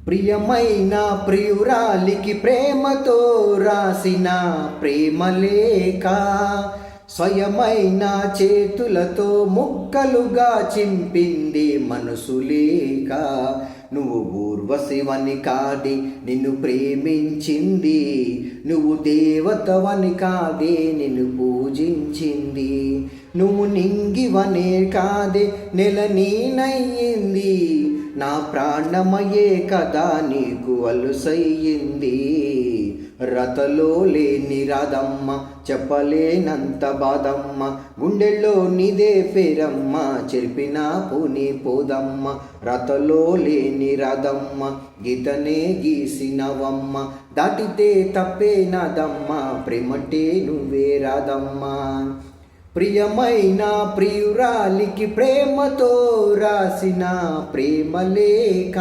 ప్రియమైన ప్రియురాలికి ప్రేమతో రాసిన ప్రేమలేఖ, స్వయమైన చేతులతో ముక్కలుగా చింపింది మనసు లేక. నువ్వు ఊర్వశివని కాదే నిన్ను ప్రేమించింది, నువ్వు దేవతవని కాదే నిన్ను పూజించింది. నువ్వు నింగివనే కాదే నెల నీనయ్యింది, నా ప్రాణమయే కదా నీకు అలుసయ్యింది. రతలో లేని రాదమ్మ, చెప్పలేనంత బాధమ్మ, గుండెల్లో నీదే పేరమ్మ, చెరిపినా పూని పోదమ్మ. రతలో లేని రాదమ్మ, గీతనే గీసినవమ్మ, దాటితే తప్పే నాదమ్మ, ప్రేమంటే నువ్వే రాదమ్మ. ప్రియమైన ప్రియురాలికి ప్రేమతో రాసిన ప్రేమలేఖ.